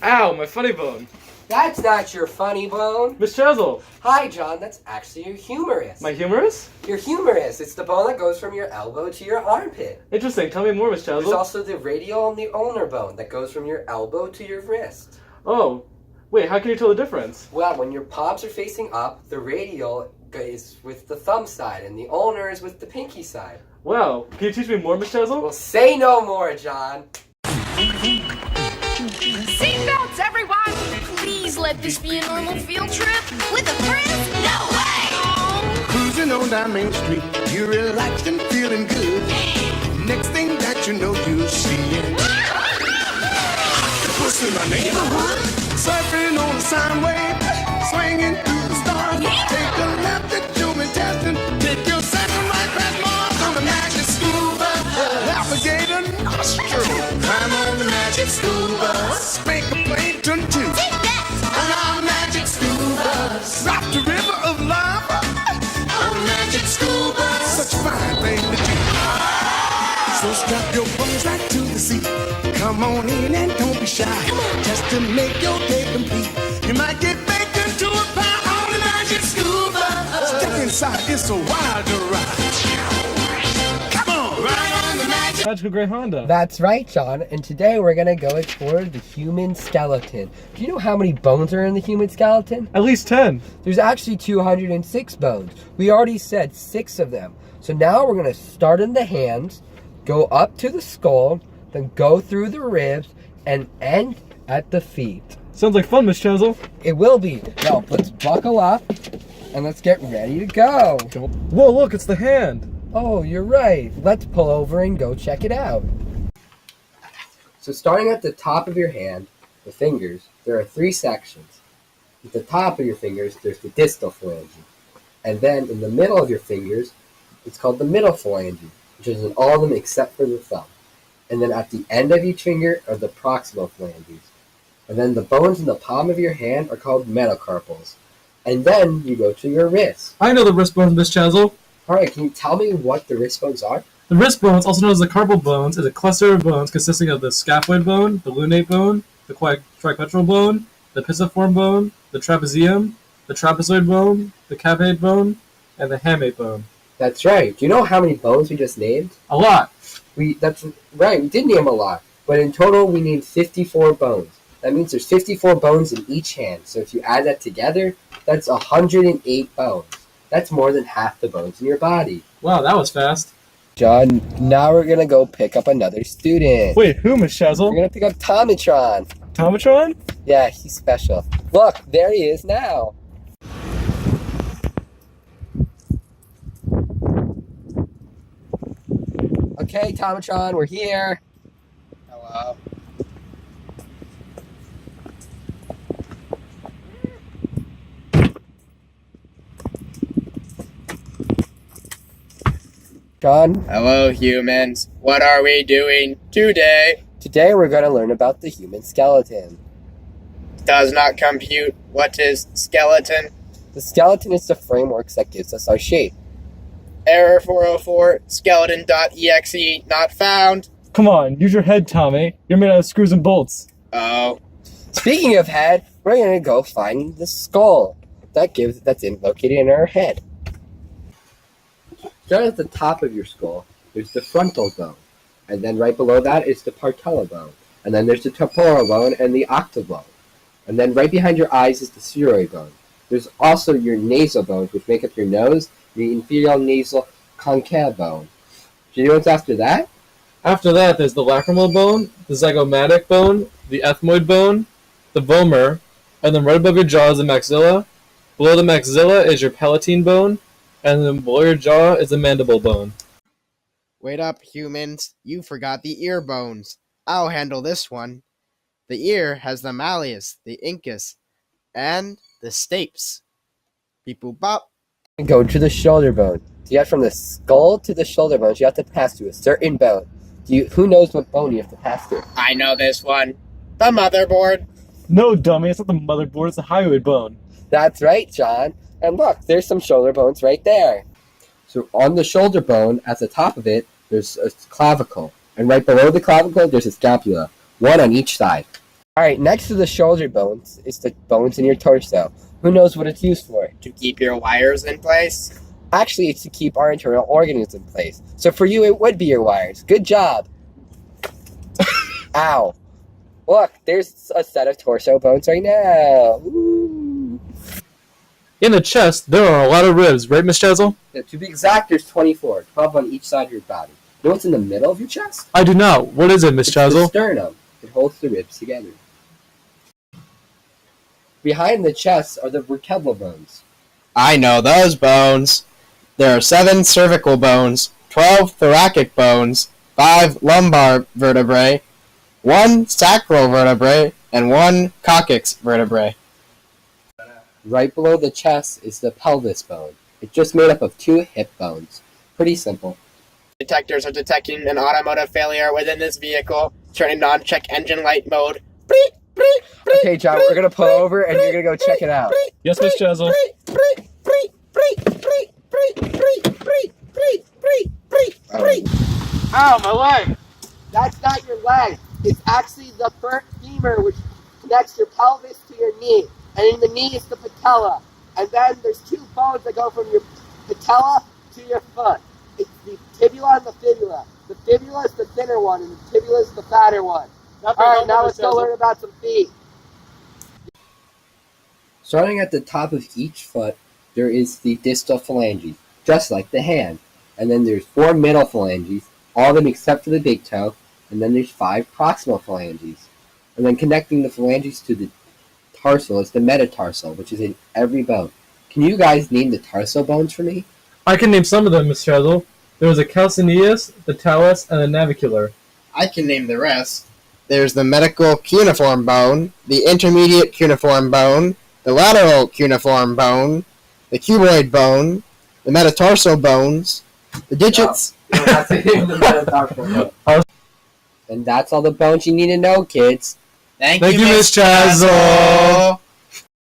Ow, my funny bone. That's not your funny bone. Miss Chesil. Hi, John. That's actually your humerus. My humerus? Your humerus. It's the bone that goes from your elbow to your armpit. Interesting. Tell me more, Miss There's Chesil. also the radial and the ulnar bone that goes from your elbow to your wrist. Oh, wait, how can you tell the difference? Well, when your palms are facing up, the radial is with the thumb side and the ulnar is with the pinky side. Wow, can you teach me more, Miss Chesil? Well, say no more, John. Seatbelts, everyone! Please let this be a normal field trip with a friend? No way! Cruising on down Main Street, you're relaxed and feeling good. Next thing that you know, you're seeing octopus in my neighborhood, surfing on the sound wave, swinging through the stars. Take a left at Jimmy Teston, take your second right past Mars on the magic scuba, alligator nostril. Climb on the magic scuba, spank a plankton too. Take that! On our magic scuba, drop the river of lava. On magic scuba, such a fine thing to do. So strap your bones right to the seat. Come on in and don't be shy. Just to make your day complete. You might get baked into a pie on the magic scuba. Step inside, it's a wilder ride. Come on, ride on the magic. Magical Gray Honda. That's right, John. And today we're going to go explore the human skeleton. Do you know how many bones are in the human skeleton? At least 10. There's actually 206 bones. We already said 6 of them. So now we're going to start in the hands, go up to the skull, then go through the ribs, and end at the feet. Sounds like fun, Miss Chesil. It will be. Now, let's buckle up, and let's get ready to go. Whoa, look, it's the hand. Oh, you're right. Let's pull over and go check it out. So starting at the top of your hand, the fingers, there are 3 sections. At the top of your fingers, there's the distal phalange. And then in the middle of your fingers, it's called the middle phalange, which is in all of them except for the thumb. And then at the end of each finger are the proximal phalanges. And then the bones in the palm of your hand are called metacarpals. And then you go to your wrist. I know the wrist bones, Miss Chesil. Alright, can you tell me what the wrist bones are? The wrist bones, also known as the carpal bones, is a cluster of bones consisting of the scaphoid bone, the lunate bone, the triquetral bone, the pisiform bone, the trapezium, the trapezoid bone, the cavate bone, and the hamate bone. That's right. Do you know how many bones we just named? A lot. That's right, we did name a lot. But in total, we named 54 bones. That means there's 54 bones in each hand. So if you add that together, that's 108 bones. That's more than half the bones in your body. Wow, that was fast. John, now we're going to go pick up another student. Wait, who, Miss We're Chesil? going to pick up Tomatron. Tomatron? Yeah, he's special. Look, there he is now. Okay, Tomatron, we're here. Hello. John, Hello, humans. What are we doing today? today we're going to learn about the human skeleton. Does not compute. What is skeleton? The skeleton is the framework that gives us our shape. Error 404, skeleton.exe not found. Come on, use your head, Tommy. You're made out of screws and bolts. Oh, Speaking of head, we're going to go find the skull located in our head. Start at the top of your skull. There's the frontal bone. And then right below that is the patella bone. And then there's the temporal bone and the occipital bone. And then right behind your eyes is the spheroid bone. There's also your nasal bones, which make up your nose, the inferior nasal concave bone. Do you know what's after that? After that, there's the lacrimal bone, the zygomatic bone, the ethmoid bone, the vomer, and then right above your jaw is the maxilla. Below the maxilla is your palatine bone, and then below your jaw is the mandible bone. wait up, humans. You forgot the ear bones. I'll handle this one. The ear has the malleus, the incus, and the stapes. Beep boop bop. And go to the shoulder bone. To get from the skull to the shoulder bones, you have to pass through a certain bone. Who knows what bone you have to pass through? I know this one. The motherboard. No, dummy, it's not the motherboard, it's the hyoid bone. That's right, John. And look, there's some shoulder bones right there. So on the shoulder bone, at the top of it, there's a clavicle. And right below the clavicle, there's a scapula. One on each side. Alright, next to the shoulder bones is the bones in your torso. Who knows what it's used for? To keep your wires in place? Actually, it's to keep our internal organs in place. So for you, it would be your wires. Good job. Ow. Look, there's a set of torso bones right now. Ooh. In the chest, there are a lot of ribs, right, Miss Chazzle? Yeah, to be exact, there's 24, 12 on each side of your body. You know what's in the middle of your chest? I do not. What is it, Miss It's the Chazzle? sternum. It holds the ribs together. Behind the chest are the vertebral bones. I know those bones. There are 7 cervical bones, 12 thoracic bones, 5 lumbar vertebrae, 1 sacral vertebrae, and 1 coccyx vertebrae. Right below the chest is the pelvis bone. It's just made up of 2 hip bones. Pretty simple. Detectors are detecting an automotive failure within this vehicle. Turning on check engine light mode. Okay, John, we're gonna pull over and you're gonna go check it out. Yes, Miss Chazzle. Ow, my leg! That's not your leg. It's actually the femur, which connects your pelvis to your knee. And in the knee is the patella. And then there's 2 bones that go from your patella to your foot. It's the tibula and the fibula. The fibula is the thinner one, and the tibula is the fatter one. Alright, now let's go learn about some feet. Starting at the top of each foot, there is the distal phalanges, just like the hand. And then there's 4 middle phalanges, all of them except for the big toe. And then there's 5 proximal phalanges. And then connecting the phalanges to the tarsal is the metatarsal, which is in every bone. Can you guys name the tarsal bones for me? I can name some of them, Miss Chazzle. There was a calcaneus, the talus, and the navicular. I can name the rest. There's the medial cuneiform bone, the intermediate cuneiform bone, the lateral cuneiform bone, the cuboid bone, the metatarsal bones, the digits. No, that's the name of the metatarsal bone. And that's all the bones you need to know, kids. Thank you, Miss Chazzle.